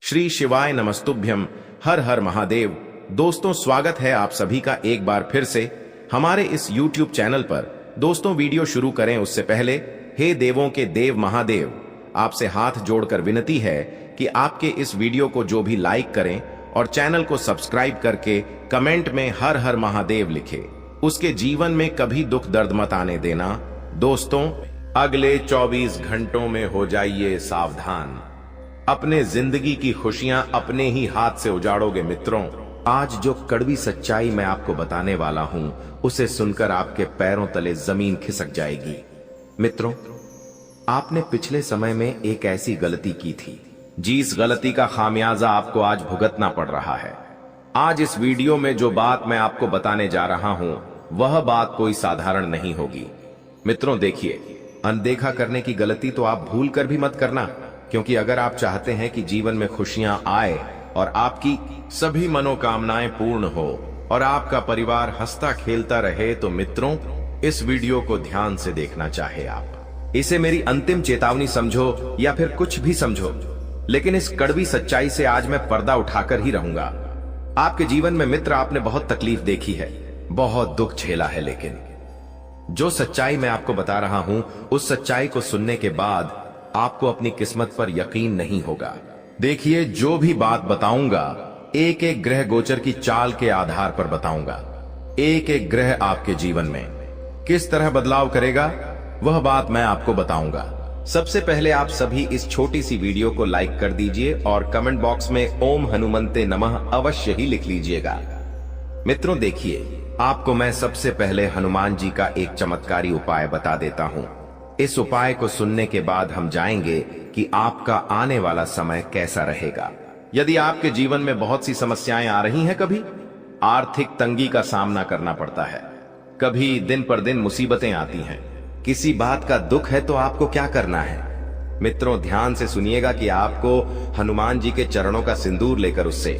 श्री शिवाय नमस्तुभ्यम। हर हर महादेव। दोस्तों, स्वागत है आप सभी का एक बार फिर से हमारे इस YouTube चैनल पर। दोस्तों, वीडियो शुरू करें उससे पहले हे देवों के देव महादेव, आपसे हाथ जोड़कर विनती है कि आपके इस वीडियो को जो भी लाइक करें और चैनल को सब्सक्राइब करके कमेंट में हर हर महादेव लिखे, उसके जीवन में कभी दुख दर्द मत आने देना। दोस्तों, अगले 24 घंटों में हो जाइए सावधान, अपने जिंदगी की खुशियां अपने ही हाथ से उजाड़ोगे मित्रों। आज जो कड़वी सच्चाई मैं आपको बताने वाला हूं, उसे सुनकर आपके पैरों तले जमीन खिसक जाएगी। मित्रों, आपने पिछले समय में एक ऐसी गलती की थी जिस गलती का खामियाजा आपको आज भुगतना पड़ रहा है। आज इस वीडियो में जो बात मैं आपको बताने जा रहा हूं, वह बात कोई साधारण नहीं होगी। मित्रों देखिए, अनदेखा करने की गलती तो आप भूल कर भी मत करना, क्योंकि अगर आप चाहते हैं कि जीवन में खुशियां आए और आपकी सभी मनोकामनाएं पूर्ण हो और आपका परिवार हंसता खेलता रहे, तो मित्रों इस वीडियो को ध्यान से देखना चाहे आप। इसे मेरी अंतिम चेतावनी समझो या फिर कुछ भी समझो, लेकिन इस कड़वी सच्चाई से आज मैं पर्दा उठाकर ही रहूंगा। आपके जीवन में मित्र आपने बहुत तकलीफ देखी है, बहुत दुख झेला है, लेकिन जो सच्चाई मैं आपको बता रहा हूं, उस सच्चाई को सुनने के बाद आपको अपनी किस्मत पर यकीन नहीं होगा। देखिए, जो भी बात बताऊंगा एक एक ग्रह गोचर की चाल के आधार पर बताऊंगा। एक एक ग्रह आपके जीवन में किस तरह बदलाव करेगा, वह बात मैं आपको बताऊंगा। सबसे पहले आप सभी इस छोटी सी वीडियो को लाइक कर दीजिए और कमेंट बॉक्स में ओम हनुमंते नमः अवश्य ही लिख लीजिएगा। मित्रों देखिए, आपको मैं सबसे पहले हनुमान जी का एक चमत्कारी उपाय बता देता हूं। इस उपाय को सुनने के बाद हम जाएंगे कि आपका आने वाला समय कैसा रहेगा। यदि आपके जीवन में बहुत सी समस्याएं आ रही हैं, कभी आर्थिक तंगी का सामना करना पड़ता है, कभी दिन पर दिन मुसीबतें आती हैं, किसी बात का दुख है, तो आपको क्या करना है? मित्रों ध्यान से सुनिएगा कि आपको हनुमान जी के चरणों का सिंदूर लेकर उससे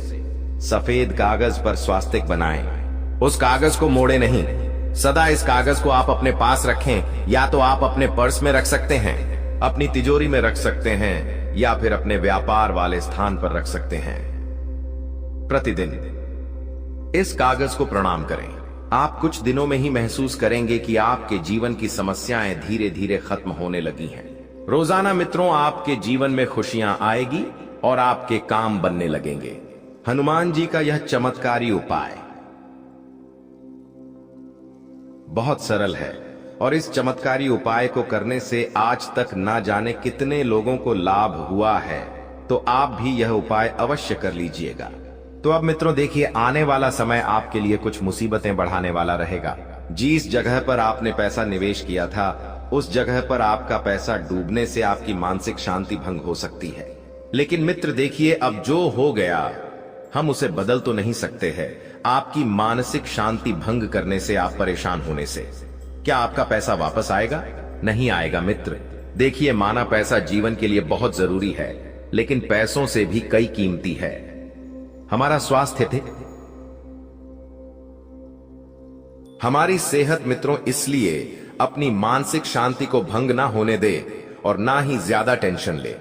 सफेद कागज पर स्वास्तिक बनाएं। उस कागज को मोड़े नहीं, सदा इस कागज को आप अपने पास रखें। या तो आप अपने पर्स में रख सकते हैं, अपनी तिजोरी में रख सकते हैं, या फिर अपने व्यापार वाले स्थान पर रख सकते हैं। प्रतिदिन इस कागज को प्रणाम करें। आप कुछ दिनों में ही महसूस करेंगे कि आपके जीवन की समस्याएं धीरे धीरे खत्म होने लगी हैं। रोजाना मित्रों आपके जीवन में खुशियां आएगी और आपके काम बनने लगेंगे। हनुमान जी का यह चमत्कारी उपाय बहुत सरल है और इस चमत्कारी उपाय को करने से आज तक ना जाने कितने लोगों को लाभ हुआ है, तो आप भी यह उपाय अवश्य कर लीजिएगा। तो अब मित्रों देखिए, आने वाला समय आपके लिए कुछ मुसीबतें बढ़ाने वाला रहेगा। जिस जगह पर आपने पैसा निवेश किया था, उस जगह पर आपका पैसा डूबने से आपकी मानसिक शांति भंग हो सकती है। लेकिन मित्र देखिए, अब जो हो गया हम उसे बदल तो नहीं सकते हैं। आपकी मानसिक शांति भंग करने से, आप परेशान होने से क्या आपका पैसा वापस आएगा? नहीं आएगा मित्र। देखिए, माना पैसा जीवन के लिए बहुत जरूरी है, लेकिन पैसों से भी कई कीमती है हमारा स्वास्थ्य थे, हमारी सेहत। मित्रों इसलिए अपनी मानसिक शांति को भंग ना होने दे और ना ही ज्यादा टेंशन ले,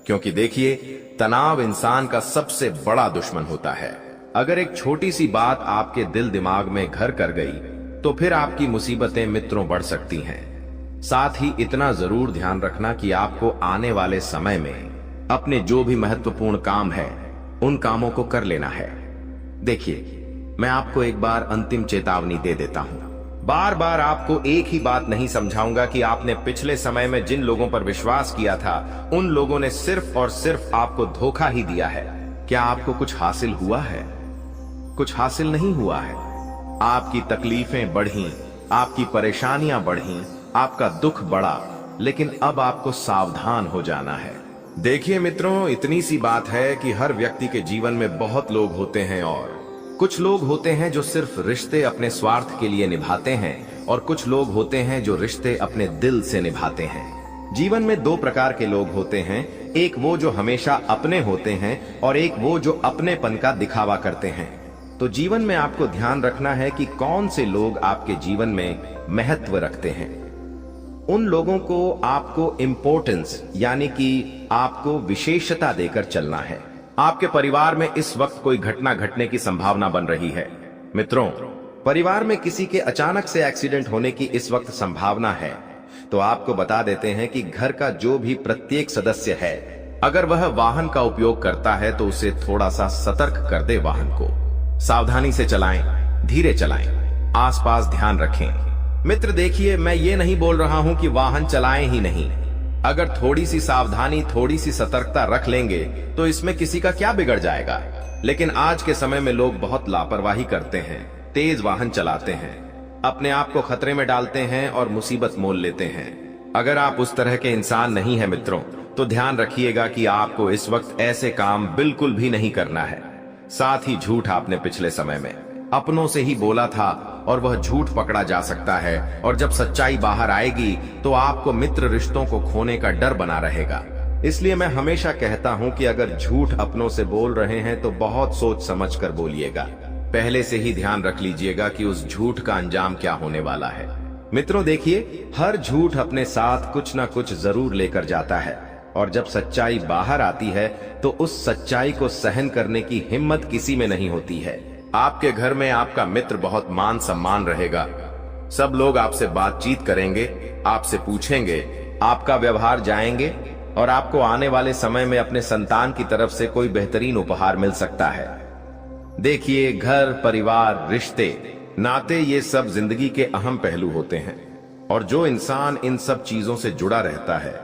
क्योंकि देखिए, तनाव इंसान का सबसे बड़ा दुश्मन होता है। अगर एक छोटी सी बात आपके दिल दिमाग में घर कर गई, तो फिर आपकी मुसीबतें मित्रों बढ़ सकती हैं। साथ ही इतना जरूर ध्यान रखना कि आपको आने वाले समय में अपने जो भी महत्वपूर्ण काम है, उन कामों को कर लेना है। देखिए, मैं आपको एक बार अंतिम चेतावनी दे देता हूं। बार बार आपको एक ही बात नहीं समझाऊंगा कि आपने पिछले समय में जिन लोगों पर विश्वास किया था, उन लोगों ने सिर्फ और सिर्फ आपको धोखा ही दिया है। क्या आपको कुछ हासिल हुआ है? कुछ हासिल नहीं हुआ है। आपकी तकलीफें बढ़ी, आपकी परेशानियां बढ़ी, आपका दुख बढ़ा, लेकिन अब आपको सावधान हो जाना है। देखिए मित्रों, इतनी सी बात है कि हर व्यक्ति के जीवन में बहुत लोग होते हैं, और कुछ लोग होते हैं जो सिर्फ रिश्ते अपने स्वार्थ के लिए निभाते हैं, और कुछ लोग होते हैं जो रिश्ते अपने दिल से निभाते हैं। जीवन में दो प्रकार के लोग होते हैं, एक वो जो हमेशा अपने होते हैं और एक वो जो अपनेपन का दिखावा करते हैं। तो जीवन में आपको ध्यान रखना है कि कौन से लोग आपके जीवन में महत्व रखते हैं। उन लोगों को आपको इंपॉर्टेंस यानी कि आपको विशेषता देकर चलना है। आपके परिवार में इस वक्त कोई घटना घटने की संभावना बन रही है। मित्रों, परिवार में किसी के अचानक से एक्सीडेंट होने की इस वक्त संभावना है। तो आपको बता देते हैं कि घर का जो भी प्रत्येक सदस्य है, अगर वह वाहन का उपयोग करता है तो उसे थोड़ा सा सतर्क कर दे। वाहन को सावधानी से चलाएं, धीरे चलाएं, आसपास ध्यान रखें। मित्र देखिए, मैं ये नहीं बोल रहा हूं कि वाहन चलाएं ही नहीं। अगर थोड़ी सी सावधानी, थोड़ी सी सतर्कता रख लेंगे तो इसमें किसी का क्या बिगड़ जाएगा। लेकिन आज के समय में लोग बहुत लापरवाही करते हैं, तेज वाहन चलाते हैं, अपने आप को खतरे में डालते हैं और मुसीबत मोल लेते हैं। अगर आप उस तरह के इंसान नहीं हैं मित्रों, तो ध्यान रखिएगा कि आपको इस वक्त ऐसे काम बिल्कुल भी नहीं करना है। साथ ही झूठ आपने पिछले समय में अपनों से ही बोला था और वह झूठ पकड़ा जा सकता है, और जब सच्चाई बाहर आएगी तो आपको मित्र रिश्तों को खोने का डर बना रहेगा। इसलिए मैं हमेशा कहता हूं कि अगर झूठ अपनों से बोल रहे हैं तो बहुत सोच समझ कर बोलिएगा। पहले से ही ध्यान रख लीजिएगा कि उस झूठ का अंजाम क्या होने वाला है। मित्रों देखिए, हर झूठ अपने साथ कुछ ना कुछ जरूर लेकर जाता है, और जब सच्चाई बाहर आती है तो उस सच्चाई को सहन करने की हिम्मत किसी में नहीं होती है। आपके घर में आपका मित्र बहुत मान सम्मान रहेगा। सब लोग आपसे बातचीत करेंगे, आपसे पूछेंगे, आपका व्यवहार जाएंगे, और आपको आने वाले समय में अपने संतान की तरफ से कोई बेहतरीन उपहार मिल सकता है। देखिए, घर, परिवार, रिश्ते, नाते, ये सब जिंदगी के अहम पहलू होते हैं, और जो इंसान इन सब चीजों से जुड़ा रहता है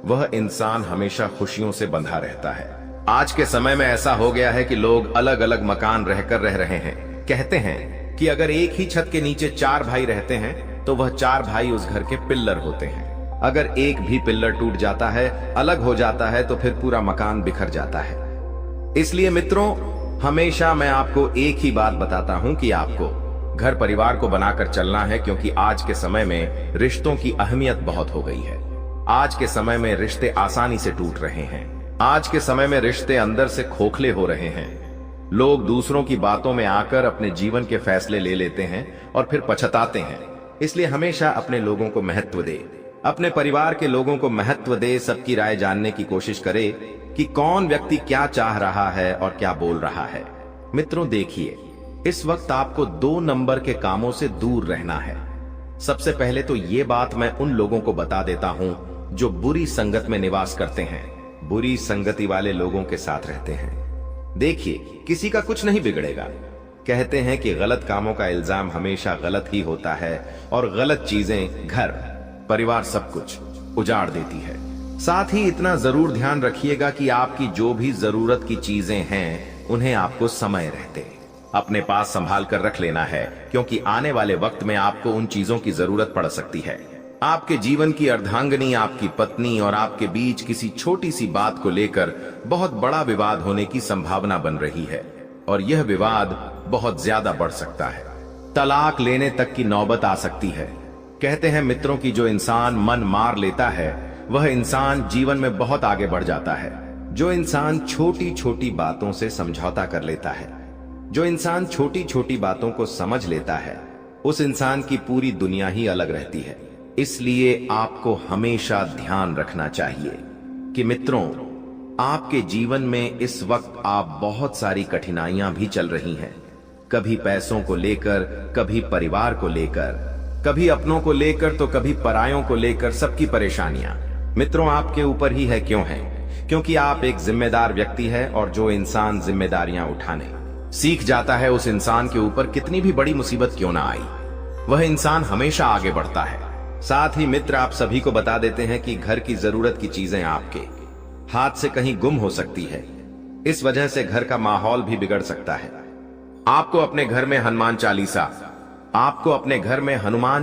वह इंसान हमेशा खुशियों से बंधा रहता है। आज के समय में ऐसा हो गया है कि लोग अलग अलग मकान रहकर रह रहे हैं। कहते हैं कि अगर एक ही छत के नीचे 4 भाई रहते हैं तो वह 4 भाई उस घर के पिल्लर होते हैं। अगर एक भी पिल्लर टूट जाता है, अलग हो जाता है, तो फिर पूरा मकान बिखर जाता है। इसलिए मित्रों, हमेशा मैं आपको एक ही बात बताता हूं कि आपको घर परिवार को बनाकर चलना है, क्योंकि आज के समय में रिश्तों की अहमियत बहुत हो गई है। आज के समय में रिश्ते आसानी से टूट रहे हैं। आज के समय में रिश्ते अंदर से खोखले हो रहे हैं। लोग दूसरों की बातों में आकर अपने जीवन के फैसले ले लेते हैं और फिर पछताते हैं। इसलिए हमेशा अपने लोगों को महत्व दे, अपने परिवार के लोगों को महत्व दे। सबकी राय जानने की कोशिश करे कि कौन व्यक्ति क्या चाह रहा है और क्या बोल रहा है। मित्रों देखिए, इस वक्त आपको 2 नंबर के कामों से दूर रहना है। सबसे पहले तो ये बात मैं उन लोगों को बता देता हूं जो बुरी संगत में निवास करते हैं, बुरी संगति वाले लोगों के साथ रहते हैं। देखिए, किसी का कुछ नहीं बिगड़ेगा। कहते हैं कि गलत कामों का इल्जाम हमेशा गलत ही होता है, और गलत चीजें घर, परिवार, सब कुछ उजाड़ देती है। साथ ही इतना जरूर ध्यान रखिएगा कि आपकी जो भी जरूरत की चीजें हैं उन्हें आपको समय रहते अपने पास संभाल कर रख लेना है, क्योंकि आने वाले वक्त में आपको उन चीजों की जरूरत पड़ सकती है। आपके जीवन की अर्धांगिनी, आपकी पत्नी और आपके बीच किसी छोटी सी बात को लेकर बहुत बड़ा विवाद होने की संभावना बन रही है, और यह विवाद बहुत ज्यादा बढ़ सकता है। तलाक लेने तक की नौबत आ सकती है। कहते हैं मित्रों कि जो इंसान मन मार लेता है वह इंसान जीवन में बहुत आगे बढ़ जाता है। जो इंसान छोटी छोटी बातों से समझौता कर लेता है, जो इंसान छोटी छोटी बातों को समझ लेता है, उस इंसान की पूरी दुनिया ही अलग रहती है। इसलिए आपको हमेशा ध्यान रखना चाहिए कि मित्रों, आपके जीवन में इस वक्त आप बहुत सारी कठिनाइयां भी चल रही हैं। कभी पैसों को लेकर, कभी परिवार को लेकर, कभी अपनों को लेकर, तो कभी परायों को लेकर। सबकी परेशानियां मित्रों आपके ऊपर ही है। क्यों है? क्योंकि आप एक जिम्मेदार व्यक्ति है, और जो इंसान जिम्मेदारियां उठाने सीख जाता है, उस इंसान के ऊपर कितनी भी बड़ी मुसीबत क्यों ना आई, वह इंसान हमेशा आगे बढ़ता है। साथ ही मित्र, आप सभी को बता देते हैं कि घर की जरूरत की चीजें आपके हाथ से कहीं गुम हो सकती है। इस वजह से घर का माहौल भी बिगड़ सकता है। आपको अपने घर में हनुमान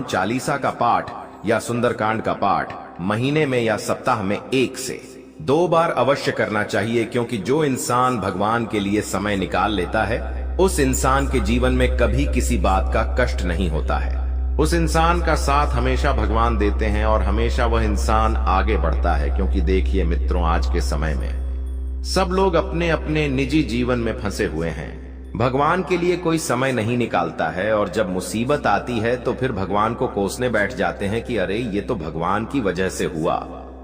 चालीसा का पाठ या सुंदरकांड का पाठ महीने में या सप्ताह में 1 से 2 बार अवश्य करना चाहिए, क्योंकि जो इंसान भगवान के लिए समय निकाल लेता है, उस इंसान के जीवन में कभी किसी बात का कष्ट नहीं होता है। उस इंसान का साथ हमेशा भगवान देते हैं, और हमेशा वह इंसान आगे बढ़ता है। क्योंकि देखिए मित्रों, आज के समय में सब लोग अपने अपने निजी जीवन में फंसे हुए हैं। भगवान के लिए कोई समय नहीं निकालता है, और जब मुसीबत आती है तो फिर भगवान को कोसने बैठ जाते हैं कि अरे ये तो भगवान की वजह से हुआ,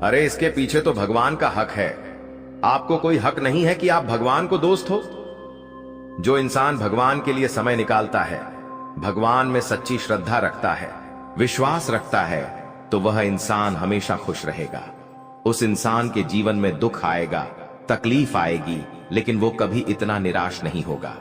अरे इसके पीछे तो भगवान का हक है। आपको कोई हक नहीं है कि आप भगवान को दोस्त हो। जो इंसान भगवान के लिए समय निकालता है, भगवान में सच्ची श्रद्धा रखता है, विश्वास रखता है, तो वह इंसान हमेशा खुश रहेगा। उस इंसान के जीवन में दुख आएगा, तकलीफ आएगी, लेकिन वो कभी इतना निराश नहीं होगा।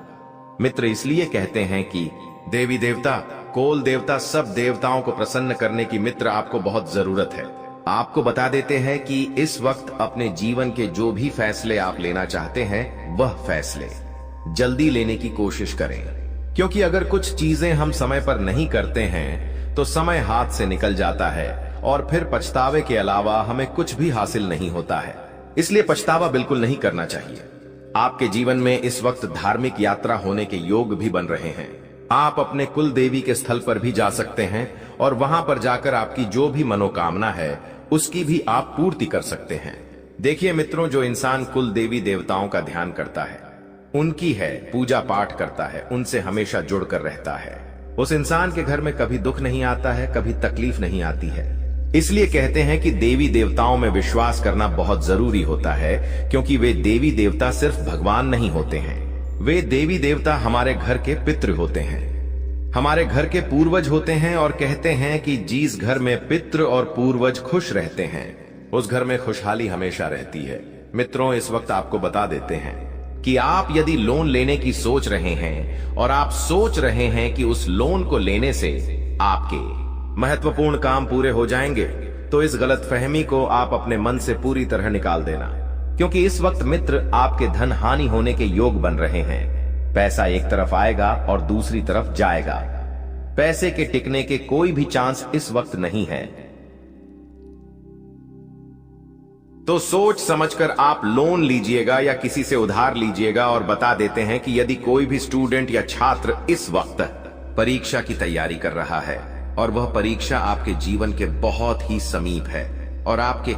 मित्र, इसलिए कहते हैं कि देवी देवता, कोल देवता, सब देवताओं को प्रसन्न करने की मित्र आपको बहुत जरूरत है। आपको बता देते हैं कि इस वक्त अपने जीवन के जो भी फैसले आप लेना चाहते हैं, वह फैसले जल्दी लेने की कोशिश करें, क्योंकि अगर कुछ चीजें हम समय पर नहीं करते हैं तो समय हाथ से निकल जाता है और फिर पछतावे के अलावा हमें कुछ भी हासिल नहीं होता है। इसलिए पछतावा बिल्कुल नहीं करना चाहिए। आपके जीवन में इस वक्त धार्मिक यात्रा होने के योग भी बन रहे हैं। आप अपने कुल देवी के स्थल पर भी जा सकते हैं और वहां पर जाकर आपकी जो भी मनोकामना है उसकी भी आप पूर्ति कर सकते हैं। देखिए मित्रों, जो इंसान कुल देवी देवताओं का ध्यान करता है, उनकी है पूजा पाठ करता है, उनसे हमेशा जुड़कर रहता है, उस इंसान के घर में कभी दुख नहीं आता है, कभी तकलीफ नहीं आती है। इसलिए कहते हैं कि देवी देवताओं में विश्वास करना बहुत जरूरी होता है, क्योंकि वे देवी देवता सिर्फ भगवान नहीं होते हैं, वे देवी देवता हमारे घर के पितृ होते हैं, हमारे घर के पूर्वज होते हैं। और कहते हैं कि जिस घर में पितृ और पूर्वज खुश रहते हैं, उस घर में खुशहाली हमेशा रहती है। मित्रों, इस वक्त आपको बता देते हैं कि आप यदि लोन लेने की सोच रहे हैं और आप सोच रहे हैं कि उस लोन को लेने से आपके महत्वपूर्ण काम पूरे हो जाएंगे, तो इस गलतफहमी को आप अपने मन से पूरी तरह निकाल देना, क्योंकि इस वक्त मित्र आपके धन हानि होने के योग बन रहे हैं। पैसा एक तरफ आएगा और दूसरी तरफ जाएगा। पैसे के टिकने के कोई भी चांस इस वक्त नहीं है। तो सोच समझकर आप लोन लीजिएगा या किसी से उधार लीजिएगा। और बता देते हैं कि यदि कोई भी स्टूडेंट या छात्र इस वक्त परीक्षा की तैयारी कर रहा है और वह परीक्षा आपके जीवन के बहुत ही समीप है और आपके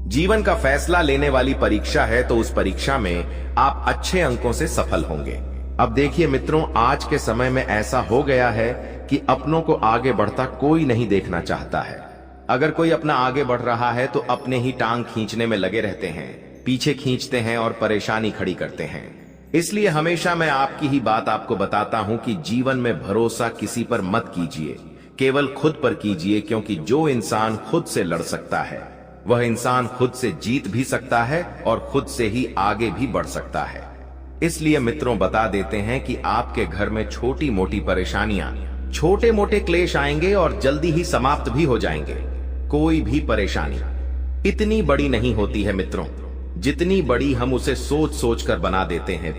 जीवन का फैसला लेने वाली परीक्षा है, तो उस परीक्षा में आप अच्छे अंकों से सफल होंगे। अब देखिए मित्रों, आज के समय में ऐसा हो गया है कि अपनों को आगे बढ़ता कोई नहीं देखना चाहता है। अगर कोई अपना आगे बढ़ रहा है तो अपने ही टांग खींचने में लगे रहते हैं, पीछे खींचते हैं और परेशानी खड़ी करते हैं। इसलिए हमेशा मैं आपकी ही बात आपको बताता हूं कि जीवन में भरोसा किसी पर मत कीजिए, केवल खुद पर कीजिए, क्योंकि जो इंसान खुद से लड़ सकता है वह इंसान खुद से जीत भी सकता है और खुद से ही आगे भी बढ़ सकता है। इसलिए मित्रों, बता देते हैं कि आपके घर में छोटी मोटी परेशानियां, छोटे मोटे क्लेश आएंगे और जल्दी ही समाप्त भी हो जाएंगे। कोई भी परेशानी इतनी बड़ी नहीं होती है मित्रों, जितनी बड़ी हम उसे सोच सोच कर बना देते हैं।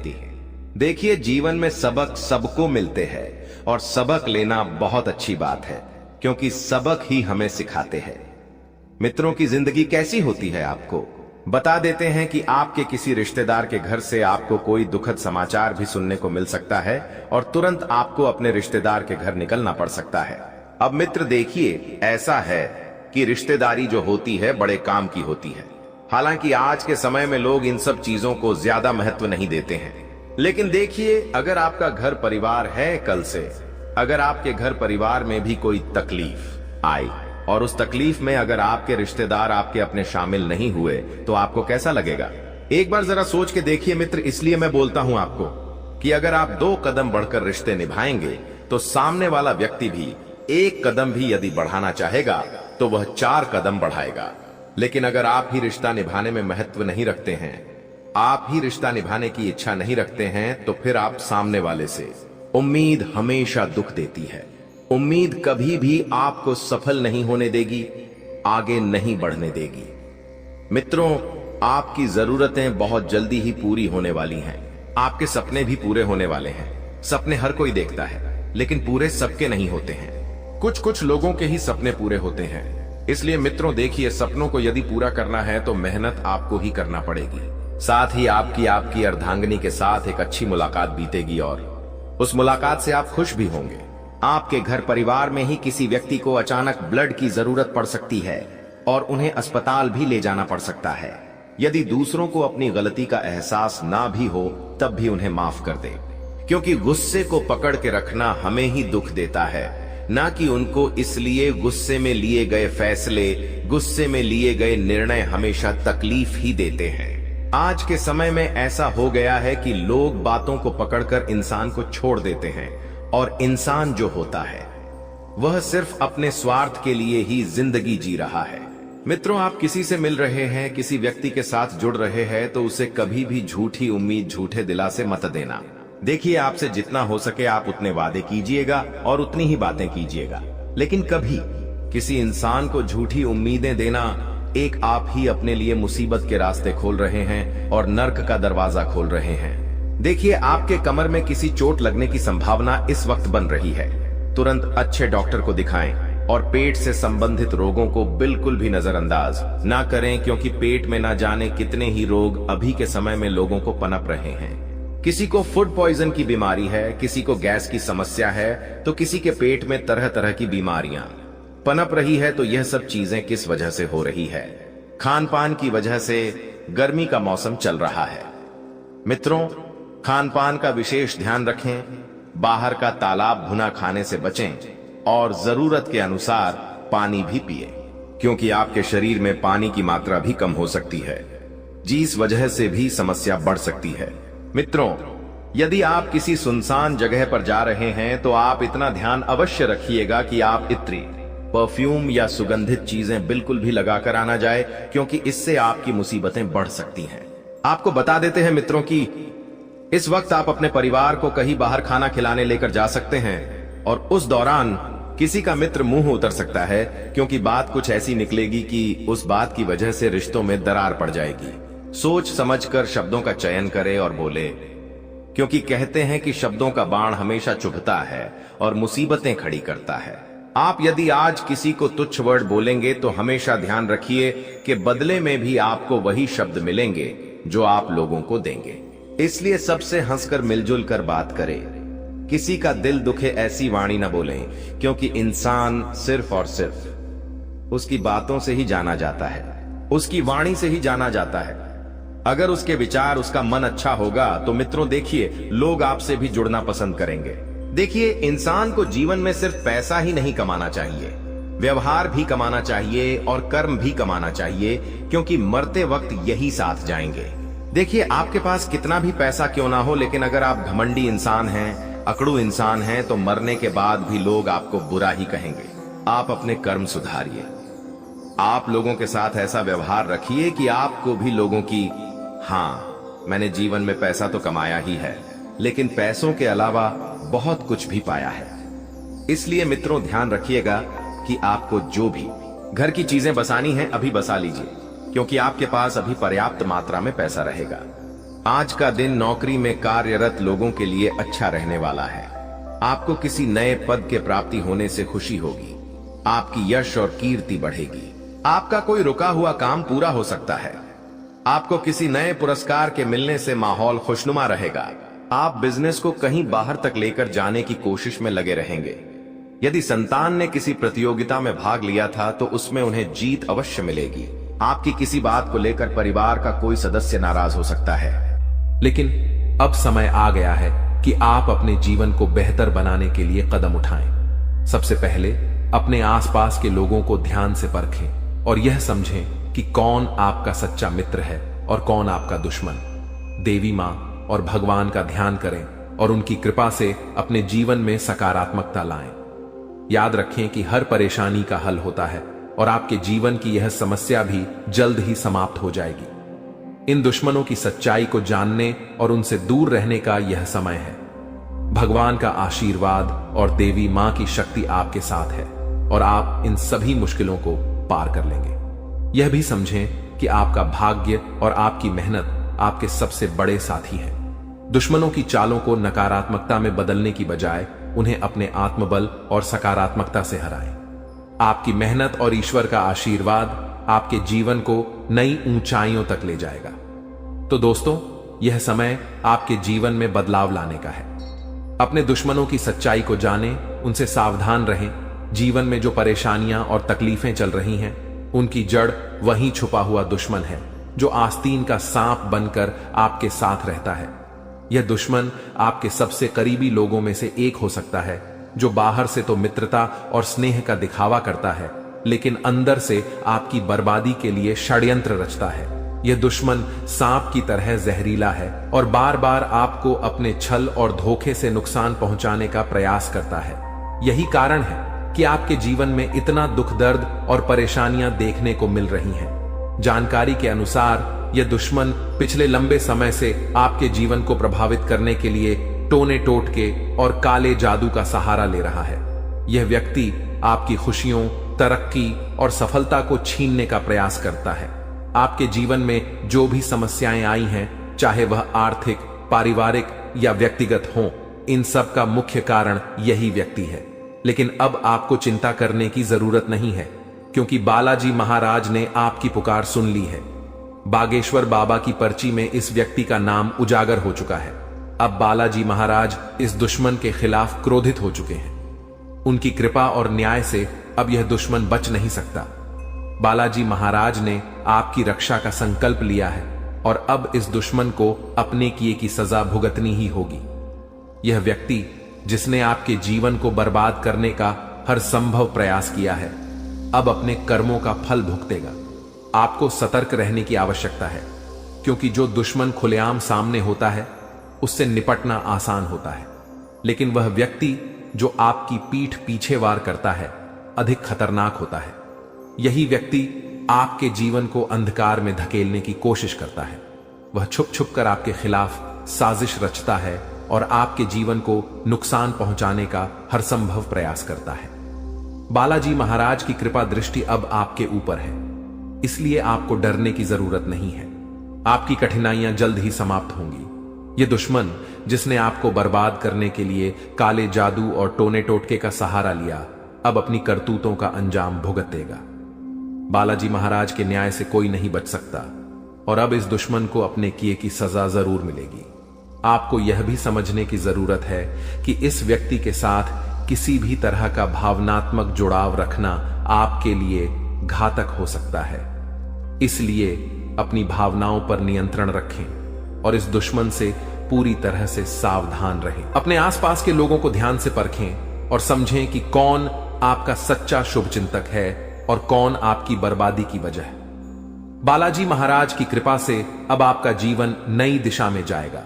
देखिए, जीवन में सबक सबको मिलते हैं और सबक लेना बहुत अच्छी बात है, क्योंकि सबक ही हमें सिखाते हैं। मित्रों की जिंदगी कैसी होती है आपको बता देते हैं कि आपके किसी रिश्तेदार के घर से आपको कोई दुखद समाचार भी सुनने को मिल सकता है और तुरंत आपको अपने रिश्तेदार के घर निकलना पड़ सकता है। अब मित्र देखिए, ऐसा है कि रिश्तेदारी जो होती है बड़े काम की होती है। हालांकि आज के समय में लोग इन सब चीजों को ज्यादा महत्व नहीं देते हैं, लेकिन देखिए, अगर आपका घर परिवार है, कल से अगर आपके घर परिवार में भी कोई तकलीफ आई और उस तकलीफ में अगर आपके रिश्तेदार आपके अपने शामिल नहीं हुए, तो आपको कैसा लगेगा? एक बार जरा सोच के देखिए मित्र। इसलिए मैं बोलता हूं आपको कि अगर आप 2 कदम बढ़कर रिश्ते निभाएंगे, तो सामने वाला व्यक्ति भी 1 कदम भी यदि बढ़ाना चाहेगा तो वह 4 कदम बढ़ाएगा। लेकिन अगर आप ही रिश्ता निभाने में महत्व नहीं रखते हैं, आप ही रिश्ता निभाने की इच्छा नहीं रखते हैं, तो फिर आप सामने वाले से उम्मीद हमेशा दुख देती है। उम्मीद कभी भी आपको सफल नहीं होने देगी, आगे नहीं बढ़ने देगी। मित्रों, आपकी जरूरतें बहुत जल्दी ही पूरी होने वाली हैं। आपके सपने भी पूरे होने वाले हैं। सपने हर कोई देखता है, लेकिन पूरे सबके नहीं होते हैं। कुछ लोगों के ही सपने पूरे होते हैं। इसलिए मित्रों देखिए, सपनों को यदि पूरा करना है तो मेहनत आपको ही करना पड़ेगी। साथ ही आपकी अर्धांगिनी के साथ एक अच्छी मुलाकात बीतेगी और उस मुलाकात से आप खुश भी होंगे। आपके घर परिवार में ही किसी व्यक्ति को अचानक ब्लड की जरूरत पड़ सकती है और उन्हें अस्पताल भी ले जाना पड़ सकता है। यदि दूसरों को अपनी गलती का एहसास ना भी हो, तब भी उन्हें माफ कर दे, क्योंकि गुस्से को पकड़ के रखना हमें ही दुख देता है, ना कि उनको इसलिए गुस्से में लिए गए फैसले, गुस्से में लिए गए निर्णय हमेशा तकलीफ ही देते हैं। आज के समय में ऐसा हो गया है कि लोग बातों को पकड़कर इंसान को छोड़ देते हैं और इंसान जो होता है वह सिर्फ अपने स्वार्थ के लिए ही जिंदगी जी रहा है। मित्रों, आप किसी से मिल रहे हैं, किसी व्यक्ति के साथ जुड़ रहे हैं तो उसे कभी भी झूठी उम्मीद, झूठे दिलासे मत देना। देखिए, आपसे जितना हो सके आप उतने वादे कीजिएगा और उतनी ही बातें कीजिएगा, लेकिन कभी किसी इंसान को झूठी उम्मीदें देना एक आप ही अपने लिए मुसीबत के रास्ते खोल रहे हैं और नर्क का दरवाजा खोल रहे हैं। देखिए, आपके कमर में किसी चोट लगने की संभावना इस वक्त बन रही है। तुरंत अच्छे डॉक्टर को दिखाएं और पेट से संबंधित रोगों को बिल्कुल भी नजरअंदाज ना करें, क्योंकि पेट में ना जाने कितने ही रोग अभी के समय में लोगों को पनप रहे हैं। किसी को फूड पॉइजन की बीमारी है, किसी को गैस की समस्या है, तो किसी के पेट में तरह तरह की बीमारियां पनप रही है। तो यह सब चीजें किस वजह से हो रही है? खान पान की वजह से। गर्मी का मौसम चल रहा है। मित्रों, खान पान का विशेष ध्यान रखें। बाहर का तालाब भुना खाने से बचें और जरूरत के अनुसार पानी भी पिए, क्योंकि आपके शरीर में पानी की मात्रा भी कम हो सकती है, जिस वजह से भी समस्या बढ़ सकती है। मित्रों, यदि आप किसी सुनसान जगह पर जा रहे हैं तो आप इतना ध्यान अवश्य रखिएगा कि आप इत्री, परफ्यूम या सुगंधित चीजें बिल्कुल भी लगाकर आना जाए, क्योंकि इससे आपकी मुसीबतें बढ़ सकती हैं। आपको बता देते हैं मित्रों कि इस वक्त आप अपने परिवार को कहीं बाहर खाना खिलाने लेकर जा सकते हैं और उस दौरान किसी का मित्र मुंह उतर सकता है, क्योंकि बात कुछ ऐसी निकलेगी कि उस बात की वजह से रिश्तों में दरार पड़ जाएगी। सोच समझकर शब्दों का चयन करें और बोले, क्योंकि कहते हैं कि शब्दों का बाण हमेशा चुभता है और मुसीबतें खड़ी करता है। आप यदि आज किसी को तुच्छ वर्ड बोलेंगे तो हमेशा ध्यान रखिए कि बदले में भी आपको वही शब्द मिलेंगे जो आप लोगों को देंगे। इसलिए सबसे हंसकर मिलजुल कर बात करें। किसी का दिल दुखे ऐसी वाणी न बोलें, क्योंकि इंसान सिर्फ और सिर्फ उसकी बातों से ही जाना जाता है, उसकी वाणी से ही जाना जाता है। अगर उसके विचार, उसका मन अच्छा होगा तो मित्रों देखिए, लोग आपसे भी जुड़ना पसंद करेंगे। देखिए, इंसान को जीवन में सिर्फ पैसा ही नहीं कमाना चाहिए, व्यवहार भी कमाना चाहिए और कर्म भी कमाना चाहिए, क्योंकि मरते वक्त यही साथ जाएंगे। देखिए, आपके पास कितना भी पैसा क्यों ना हो, लेकिन अगर आप घमंडी इंसान हैं, अकड़ू इंसान हैं, तो मरने के बाद भी लोग आपको बुरा ही कहेंगे। आप अपने कर्म सुधारिए। आप लोगों के साथ ऐसा व्यवहार रखिए कि आपको भी लोगों की, हाँ, मैंने जीवन में पैसा तो कमाया ही है, लेकिन पैसों के अलावा बहुत कुछ भी पाया है। इसलिए मित्रों, ध्यान रखिएगा कि आपको जो भी घर की चीजें बसानी है अभी बसा लीजिए, क्योंकि आपके पास अभी पर्याप्त मात्रा में पैसा रहेगा। आज का दिन नौकरी में कार्यरत लोगों के लिए अच्छा रहने वाला है। आपको किसी नए पद के प्राप्ति होने से खुशी होगी। आपकी यश और कीर्ति बढ़ेगी। आपका कोई रुका हुआ काम पूरा हो सकता है। आपको किसी नए पुरस्कार के मिलने से माहौल खुशनुमा रहेगा। आप बिजनेस को कहीं बाहर तक लेकर जाने की कोशिश में लगे रहेंगे। यदि संतान ने किसी प्रतियोगिता में भाग लिया था तो उसमें उन्हें जीत अवश्य मिलेगी। आपकी किसी बात को लेकर परिवार का कोई सदस्य नाराज हो सकता है, लेकिन अब समय आ गया है कि आप अपने जीवन को बेहतर बनाने के लिए कदम उठाएं। सबसे पहले अपने आसपास के लोगों को ध्यान से परखें और यह समझें कि कौन आपका सच्चा मित्र है और कौन आपका दुश्मन। देवी मां और भगवान का ध्यान करें और उनकी कृपा से अपने जीवन में सकारात्मकता लाएं। याद रखें कि हर परेशानी का हल होता है और आपके जीवन की यह समस्या भी जल्द ही समाप्त हो जाएगी। इन दुश्मनों की सच्चाई को जानने और उनसे दूर रहने का यह समय है। भगवान का आशीर्वाद और देवी मां की शक्ति आपके साथ है और आप इन सभी मुश्किलों को पार कर लेंगे। यह भी समझें कि आपका भाग्य और आपकी मेहनत आपके सबसे बड़े साथी हैं। दुश्मनों की चालों को नकारात्मकता में बदलने की बजाय उन्हें अपने आत्मबल और सकारात्मकता से हराएं। आपकी मेहनत और ईश्वर का आशीर्वाद आपके जीवन को नई ऊंचाइयों तक ले जाएगा। तो दोस्तों, यह समय आपके जीवन में बदलाव लाने का है। अपने दुश्मनों की सच्चाई को जानें, उनसे सावधान रहें। जीवन में जो परेशानियां और तकलीफें चल रही हैं, उनकी जड़ वहीं छुपा हुआ दुश्मन है जो आस्तीन का सांप बनकर आपके साथ रहता है। यह दुश्मन आपके सबसे करीबी लोगों में से एक हो सकता है, जो बाहर से तो मित्रता और स्नेह का दिखावा करता है, लेकिन अंदर से आपकी बर्बादी के लिए षड्यंत्र रचता है। यह दुश्मन सांप की तरह जहरीला है और बार बार आपको अपने छल और धोखे से नुकसान पहुंचाने का प्रयास करता है। यही कारण है कि आपके जीवन में इतना दुख दर्द और परेशानियां देखने को मिल रही हैं। जानकारी के अनुसार यह दुश्मन पिछले लंबे समय से आपके जीवन को प्रभावित करने के लिए टोने टोटके और काले जादू का सहारा ले रहा है। यह व्यक्ति आपकी खुशियों, तरक्की और सफलता को छीनने का प्रयास करता है। आपके जीवन में जो भी समस्याएं आई हैं, चाहे वह आर्थिक, पारिवारिक या व्यक्तिगत हों, इन सब का मुख्य कारण यही व्यक्ति है। लेकिन अब आपको चिंता करने की जरूरत नहीं है, क्योंकि बालाजी महाराज ने आपकी पुकार सुन ली है। बागेश्वर बाबा की पर्ची में इस व्यक्ति का नाम उजागर हो चुका है। अब बालाजी महाराज इस दुश्मन के खिलाफ क्रोधित हो चुके हैं। उनकी कृपा और न्याय से अब यह दुश्मन बच नहीं सकता। बालाजी महाराज ने आपकी रक्षा का संकल्प लिया है और अब इस दुश्मन को अपने किए की सजा भुगतनी ही होगी। यह व्यक्ति जिसने आपके जीवन को बर्बाद करने का हर संभव प्रयास किया है, अब अपने कर्मों का फल भुगतेगा। आपको सतर्क रहने की आवश्यकता है, क्योंकि जो दुश्मन खुलेआम सामने होता है उससे निपटना आसान होता है, लेकिन वह व्यक्ति जो आपकी पीठ पीछे वार करता है अधिक खतरनाक होता है। यही व्यक्ति आपके जीवन को अंधकार में धकेलने की कोशिश करता है। वह छुप छुप कर आपके खिलाफ साजिश रचता है और आपके जीवन को नुकसान पहुंचाने का हर संभव प्रयास करता है। बालाजी महाराज की कृपा दृष्टि अब आपके ऊपर है, इसलिए आपको डरने की जरूरत नहीं है। आपकी कठिनाइयां जल्द ही समाप्त होंगी। यह दुश्मन जिसने आपको बर्बाद करने के लिए काले जादू और टोने टोटके का सहारा लिया, अब अपनी करतूतों का अंजाम भुगतेगा। बालाजी महाराज के न्याय से कोई नहीं बच सकता और अब इस दुश्मन को अपने किए की सजा जरूर मिलेगी। आपको यह भी समझने की जरूरत है कि इस व्यक्ति के साथ किसी भी तरह का भावनात्मक जुड़ाव रखना आपके लिए घातक हो सकता है। इसलिए अपनी भावनाओं पर नियंत्रण रखें और इस दुश्मन से पूरी तरह से सावधान रहें। अपने आसपास के लोगों को ध्यान से परखें और समझें कि कौन आपका सच्चा शुभचिंतक है और कौन आपकी बर्बादी की वजह है। बालाजी महाराज की कृपा से अब आपका जीवन नई दिशा में जाएगा।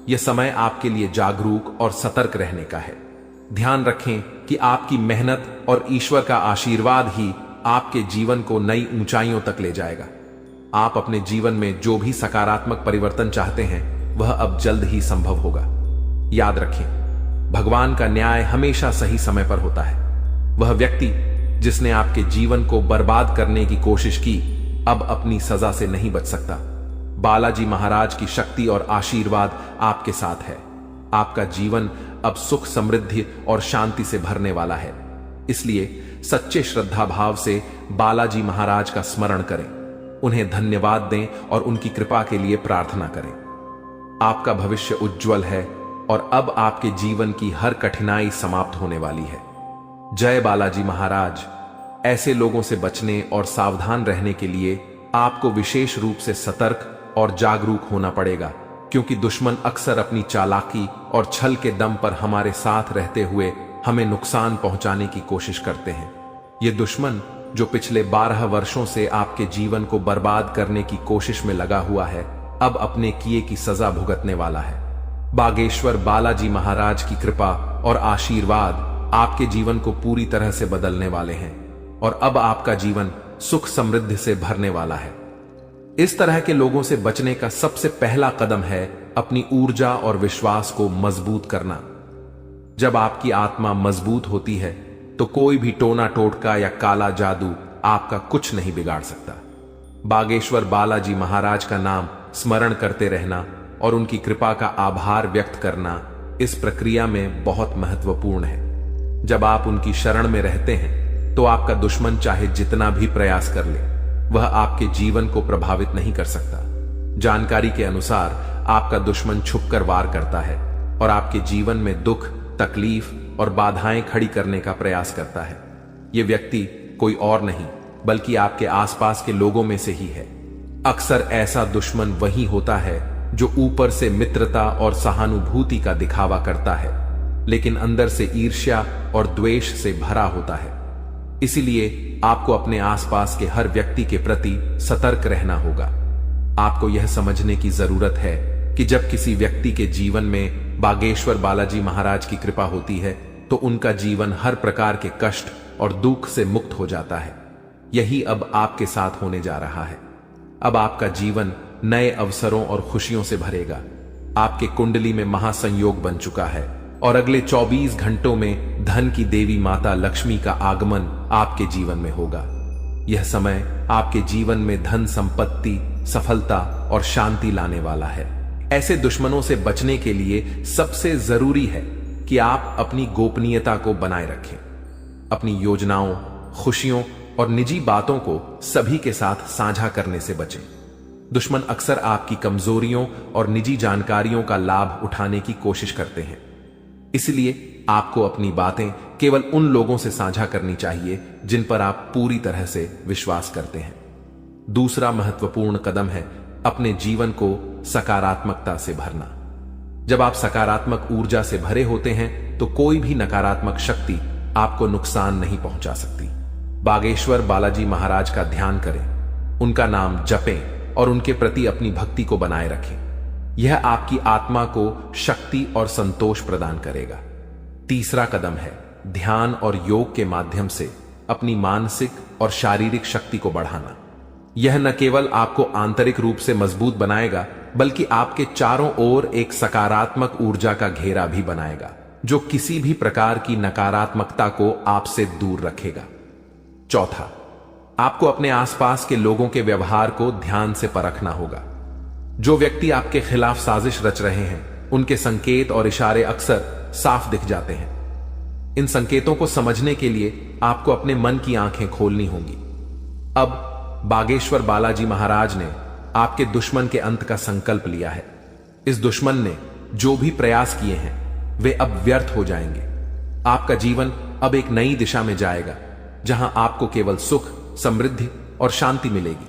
यह समय आपके लिए जागरूक और सतर्क रहने का है। ध्यान रखें कि आपकी मेहनत और ईश्वर का आशीर्वाद ही आपके जीवन को नई ऊंचाइयों तक ले जाएगा। आप अपने जीवन में जो भी सकारात्मक परिवर्तन चाहते हैं, वह अब जल्द ही संभव होगा। याद रखें, भगवान का न्याय हमेशा सही समय पर होता है। वह व्यक्ति जिसने आपके जीवन को बर्बाद करने की कोशिश की, अब अपनी सजा से नहीं बच सकता। बालाजी महाराज की शक्ति और आशीर्वाद आपके साथ है। आपका जीवन अब सुख, समृद्धि और शांति से भरने वाला है। इसलिए सच्चे श्रद्धा भाव से बालाजी महाराज का स्मरण करें, उन्हें धन्यवाद दें और उनकी कृपा के लिए प्रार्थना करें। आपका भविष्य उज्जवल है और अब आपके जीवन की हर कठिनाई समाप्त होने वाली है। जय बालाजी महाराज। ऐसे लोगों से बचने और सावधान रहने के लिए आपको विशेष रूप से सतर्क और जागरूक होना पड़ेगा, क्योंकि दुश्मन अक्सर अपनी चालाकी और छल के दम पर हमारे साथ रहते हुए हमें नुकसान पहुंचाने की कोशिश करते हैं। ये दुश्मन जो पिछले 12 वर्षों से आपके जीवन को बर्बाद करने की कोशिश में लगा हुआ है, अब अपने किए की सजा भुगतने वाला है। बागेश्वर बालाजी महाराज की कृपा और आशीर्वाद आपके जीवन को पूरी तरह से बदलने वाले हैं और अब आपका जीवन सुख समृद्धि से भरने वाला है। इस तरह के लोगों से बचने का सबसे पहला कदम है अपनी ऊर्जा और विश्वास को मजबूत करना। जब आपकी आत्मा मजबूत होती है तो कोई भी टोना टोटका या काला जादू आपका कुछ नहीं बिगाड़ सकता। बागेश्वर बालाजी महाराज का नाम स्मरण करते रहना और उनकी कृपा का आभार व्यक्त करना इस प्रक्रिया में बहुत महत्वपूर्ण है। जब आप उनकी शरण में रहते हैं तो आपका दुश्मन चाहे जितना भी प्रयास कर ले, वह आपके जीवन को प्रभावित नहीं कर सकता। जानकारी के अनुसार आपका दुश्मन छुपकर वार करता है और आपके जीवन में दुख, तकलीफ और बाधाएं खड़ी करने का प्रयास करता है। यह व्यक्ति कोई और नहीं बल्कि आपके आसपास के लोगों में से ही है। अक्सर ऐसा दुश्मन वही होता है जो ऊपर से मित्रता और सहानुभूति का दिखावा करता है, लेकिन अंदर से ईर्ष्या और द्वेष से भरा होता है। इसीलिए आपको अपने आसपास के हर व्यक्ति के प्रति सतर्क रहना होगा। आपको यह समझने की जरूरत है कि जब किसी व्यक्ति के जीवन में बागेश्वर बालाजी महाराज की कृपा होती है तो उनका जीवन हर प्रकार के कष्ट और दुख से मुक्त हो जाता है। यही अब आपके साथ होने जा रहा है। अब आपका जीवन नए अवसरों और खुशियों से भरेगा। आपके कुंडली में महासंयोग बन चुका है और अगले 24 घंटों में धन की देवी माता लक्ष्मी का आगमन आपके जीवन में होगा। यह समय आपके जीवन में धन संपत्ति, सफलता और शांति लाने वाला है। ऐसे दुश्मनों से बचने के लिए सबसे जरूरी है कि आप अपनी गोपनीयता को बनाए रखें। अपनी योजनाओं, खुशियों और निजी बातों को सभी के साथ साझा करने से बचें। दुश्मन अक्सर आपकी कमजोरियों और निजी जानकारियों का लाभ उठाने की कोशिश करते हैं। इसलिए आपको अपनी बातें केवल उन लोगों से साझा करनी चाहिए जिन पर आप पूरी तरह से विश्वास करते हैं। दूसरा महत्वपूर्ण कदम है अपने जीवन को सकारात्मकता से भरना। जब आप सकारात्मक ऊर्जा से भरे होते हैं तो कोई भी नकारात्मक शक्ति आपको नुकसान नहीं पहुंचा सकती। बागेश्वर बालाजी महाराज का ध्यान करें, उनका नाम जपें और उनके प्रति अपनी भक्ति को बनाए रखें। यह आपकी आत्मा को शक्ति और संतोष प्रदान करेगा। तीसरा कदम है ध्यान और योग के माध्यम से अपनी मानसिक और शारीरिक शक्ति को बढ़ाना। यह न केवल आपको आंतरिक रूप से मजबूत बनाएगा बल्कि आपके चारों ओर एक सकारात्मक ऊर्जा का घेरा भी बनाएगा जो किसी भी प्रकार की नकारात्मकता को आपसे दूर रखेगा। चौथा, आपको अपने आसपास के लोगों के व्यवहार को ध्यान से परखना होगा। जो व्यक्ति आपके खिलाफ साजिश रच रहे हैं उनके संकेत और इशारे अक्सर साफ दिख जाते हैं। इन संकेतों को समझने के लिए आपको अपने मन की आंखें खोलनी होंगी। अब बागेश्वर बालाजी महाराज ने आपके दुश्मन के अंत का संकल्प लिया है। इस दुश्मन ने जो भी प्रयास किए हैं वे अब व्यर्थ हो जाएंगे। आपका जीवन अब एक नई दिशा में जाएगा जहां आपको केवल सुख, समृद्धि और शांति मिलेगी।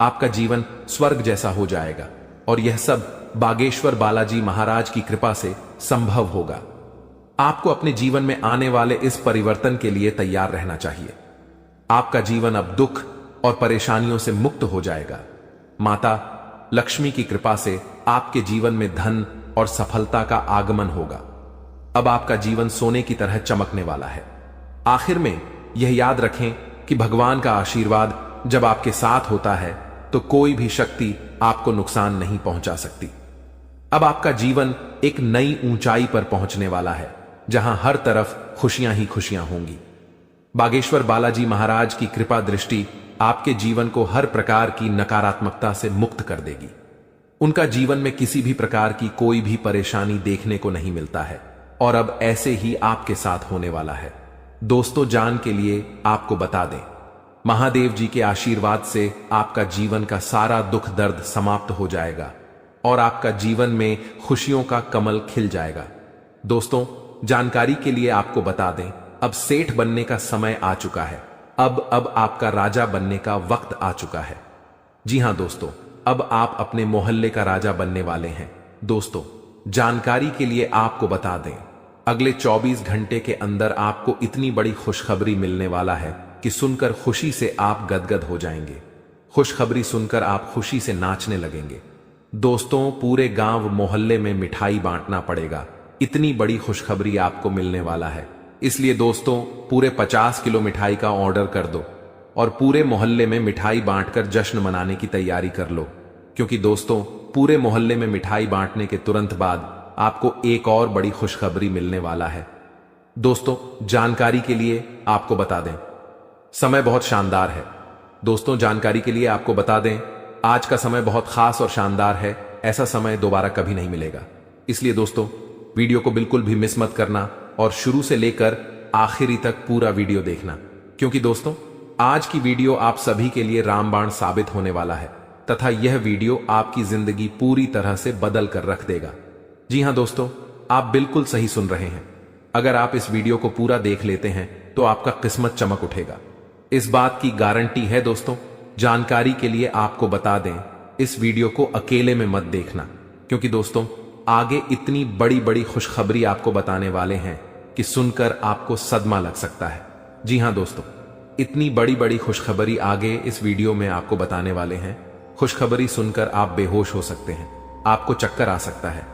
आपका जीवन स्वर्ग जैसा हो जाएगा और यह सब बागेश्वर बालाजी महाराज की कृपा से संभव होगा। आपको अपने जीवन में आने वाले इस परिवर्तन के लिए तैयार रहना चाहिए। आपका जीवन अब दुख और परेशानियों से मुक्त हो जाएगा। माता लक्ष्मी की कृपा से आपके जीवन में धन और सफलता का आगमन होगा। अब आपका जीवन सोने की तरह चमकने वाला है। आखिर में यह याद रखें कि भगवान का आशीर्वाद जब आपके साथ होता है तो कोई भी शक्ति आपको नुकसान नहीं पहुंचा सकती। अब आपका जीवन एक नई ऊंचाई पर पहुंचने वाला है जहां हर तरफ खुशियां ही खुशियां होंगी। बागेश्वर बालाजी महाराज की कृपा दृष्टि आपके जीवन को हर प्रकार की नकारात्मकता से मुक्त कर देगी। उनका जीवन में किसी भी प्रकार की कोई भी परेशानी देखने को नहीं मिलता है और अब ऐसे ही आपके साथ होने वाला है। दोस्तों, जान के लिए आपको बता दें, महादेव जी के आशीर्वाद से आपका जीवन का सारा दुख दर्द समाप्त हो जाएगा और आपका जीवन में खुशियों का कमल खिल जाएगा। दोस्तों, जानकारी के लिए आपको बता दें, अब सेठ बनने का समय आ चुका है। अब आपका राजा बनने का वक्त आ चुका है। जी हां दोस्तों, अब आप अपने मोहल्ले का राजा बनने वाले हैं। दोस्तों, जानकारी के लिए आपको बता दें, अगले 24 घंटे के अंदर आपको इतनी बड़ी खुशखबरी मिलने वाला है कि सुनकर खुशी से आप गदगद हो जाएंगे। खुशखबरी सुनकर आप खुशी से नाचने लगेंगे। दोस्तों, पूरे गांव मोहल्ले में मिठाई बांटना पड़ेगा, इतनी बड़ी खुशखबरी आपको मिलने वाला है। इसलिए दोस्तों, पूरे 50 किलो मिठाई का ऑर्डर कर दो और पूरे मोहल्ले में मिठाई बांटकर जश्न मनाने की तैयारी कर लो, क्योंकि दोस्तों, पूरे मोहल्ले में मिठाई बांटने के तुरंत बाद आपको एक और बड़ी खुशखबरी मिलने वाला है। दोस्तों, जानकारी के लिए आपको बता दें, समय बहुत शानदार है। दोस्तों, जानकारी के लिए आपको बता दें, आज का समय बहुत खास और शानदार है। ऐसा समय दोबारा कभी नहीं मिलेगा। इसलिए दोस्तों, वीडियो को बिल्कुल भी मिस मत करना और शुरू से लेकर आखिरी तक पूरा वीडियो देखना, क्योंकि दोस्तों, आज की वीडियो आप सभी के लिए रामबाण साबित होने वाला है तथा यह वीडियो आपकी जिंदगी पूरी तरह से बदल कर रख देगा। जी हां दोस्तों, आप बिल्कुल सही सुन रहे हैं। अगर आप इस वीडियो को पूरा देख लेते हैं तो आपका किस्मत चमक उठेगा, इस बात की गारंटी है। दोस्तों, जानकारी के लिए आपको बता दें, इस वीडियो को अकेले में मत देखना, क्योंकि दोस्तों, आगे इतनी बड़ी बड़ी खुशखबरी आपको बताने वाले हैं कि सुनकर आपको सदमा लग सकता है। जी हां दोस्तों, इतनी बड़ी बड़ी खुशखबरी आगे इस वीडियो में आपको बताने वाले हैं। खुशखबरी सुनकर आप बेहोश हो सकते हैं, आपको चक्कर आ सकता है।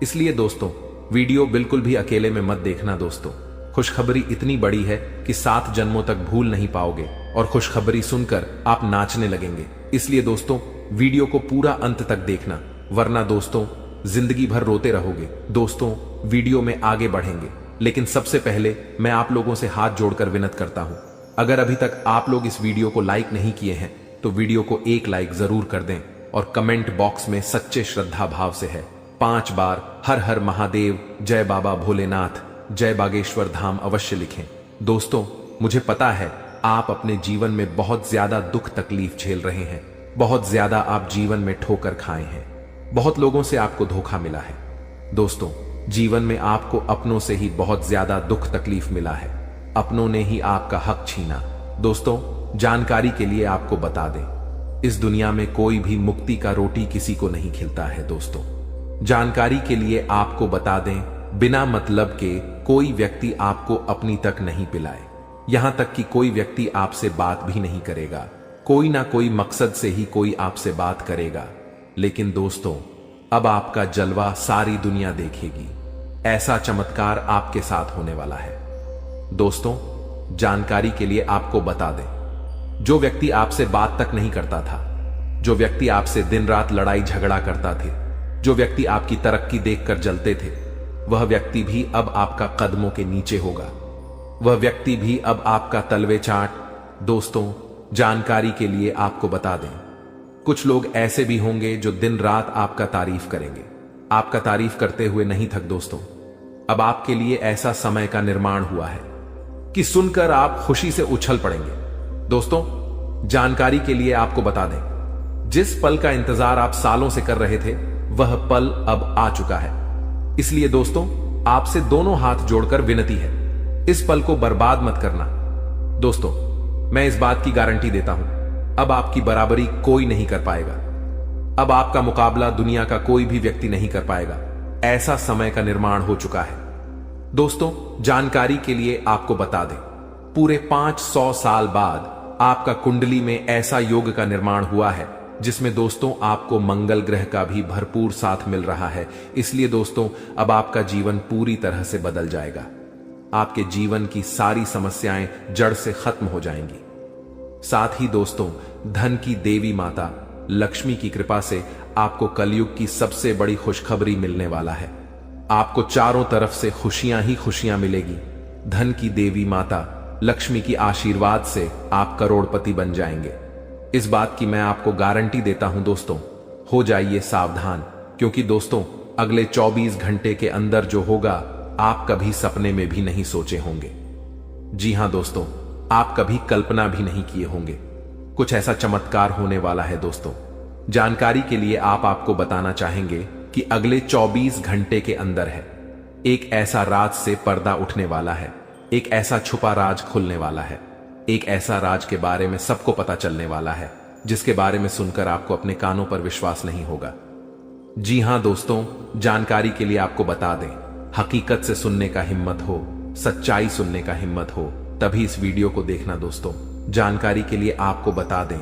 इसलिए दोस्तों, वीडियो बिल्कुल भी अकेले में मत देखना दोस्तों। खुशखबरी इतनी बड़ी है कि 7 जन्मों तक भूल नहीं पाओगे और खुशखबरी सुनकर आप नाचने लगेंगे। इसलिए दोस्तों, वीडियो को पूरा अंत तक देखना, वरना दोस्तों जिंदगी भर रोते रहोगे। दोस्तों, वीडियो में आगे बढ़ेंगे, लेकिन सबसे पहले मैं आप लोगों से हाथ जोड़कर विनती करता हूं, अगर अभी तक आप लोग इस वीडियो को लाइक नहीं किए हैं तो वीडियो को एक लाइक जरूर कर दें और कमेंट बॉक्स में सच्चे श्रद्धा भाव से है 5 बार हर हर महादेव, जय बाबा भोलेनाथ, जय बागेश्वर धाम अवश्य लिखें। दोस्तों, मुझे पता है आप अपने जीवन में बहुत ज्यादा दुख तकलीफ झेल रहे हैं, बहुत ज्यादा आप जीवन में ठोकर खाए हैं, बहुत लोगों से आपको धोखा मिला है। दोस्तों, जीवन में आपको अपनों से ही बहुत ज्यादा दुख तकलीफ मिला है, अपनों ने ही आपका हक छीना। दोस्तों, जानकारी के लिए आपको बता दें, इस दुनिया में कोई भी मुक्ति का रोटी किसी को नहीं खिलता है। दोस्तों, जानकारी के लिए आपको बता दें, बिना मतलब के कोई व्यक्ति आपको अपनी तक नहीं पिलाए, यहां तक कि कोई व्यक्ति आपसे बात भी नहीं करेगा। कोई ना कोई मकसद से ही कोई आपसे बात करेगा, लेकिन दोस्तों अब आपका जलवा सारी दुनिया देखेगी। ऐसा चमत्कार आपके साथ होने वाला है। दोस्तों, जानकारी के लिए आपको बता दें, जो व्यक्ति आपसे बात तक नहीं करता था, जो व्यक्ति आपसे दिन रात लड़ाई झगड़ा करता थे, जो व्यक्ति आपकी तरक्की देखकर जलते थे, वह व्यक्ति भी अब आपका कदमों के नीचे होगा, वह व्यक्ति भी अब आपका तलवे चाट। दोस्तों, जानकारी के लिए आपको बता दें, कुछ लोग ऐसे भी होंगे जो दिन रात आपका तारीफ करेंगे, आपका तारीफ करते हुए नहीं थक। दोस्तों, अब आपके लिए ऐसा समय का निर्माण हुआ है कि सुनकर आप खुशी से उछल पड़ेंगे। दोस्तों, जानकारी के लिए आपको बता दें, जिस पल का इंतजार आप सालों से कर रहे थे वह पल अब आ चुका है। इसलिए दोस्तों, आपसे दोनों हाथ जोड़कर विनती है, इस पल को बर्बाद मत करना। दोस्तों, मैं इस बात की गारंटी देता हूं, अब आपकी बराबरी कोई नहीं कर पाएगा, अब आपका मुकाबला दुनिया का कोई भी व्यक्ति नहीं कर पाएगा। ऐसा समय का निर्माण हो चुका है। दोस्तों, जानकारी के लिए आपको बता दें, पूरे 500 साल बाद आपका कुंडली में ऐसा योग का निर्माण हुआ है जिसमें दोस्तों आपको मंगल ग्रह का भी भरपूर साथ मिल रहा है। इसलिए दोस्तों, अब आपका जीवन पूरी तरह से बदल जाएगा, आपके जीवन की सारी समस्याएं जड़ से खत्म हो जाएंगी। साथ ही दोस्तों, धन की देवी माता लक्ष्मी की कृपा से आपको कलयुग की सबसे बड़ी खुशखबरी मिलने वाला है। आपको चारों तरफ से खुशियां ही खुशियां मिलेगी। धन की देवी माता लक्ष्मी की आशीर्वाद से आप करोड़पति बन जाएंगे। इस बात की मैं आपको गारंटी देता हूं। दोस्तों, हो जाइए सावधान, क्योंकि दोस्तों अगले 24 घंटे के अंदर जो होगा आप कभी सपने में भी नहीं सोचे होंगे। जी हां दोस्तों, आप कभी कल्पना भी नहीं किए होंगे, कुछ ऐसा चमत्कार होने वाला है। दोस्तों, जानकारी के लिए आपको बताना चाहेंगे कि अगले 24 घंटे के अंदर है एक ऐसा राज से पर्दा उठने वाला है, एक ऐसा छुपा राज खुलने वाला है, एक ऐसा राज के बारे में सबको पता चलने वाला है जिसके बारे में सुनकर आपको अपने कानों पर विश्वास नहीं होगा। जी हां दोस्तों, जानकारी के लिए आपको बता दें, हकीकत से सुनने का हिम्मत हो, सच्चाई सुनने का हिम्मत हो, तभी इस वीडियो को देखना। दोस्तों, जानकारी के लिए आपको बता दें,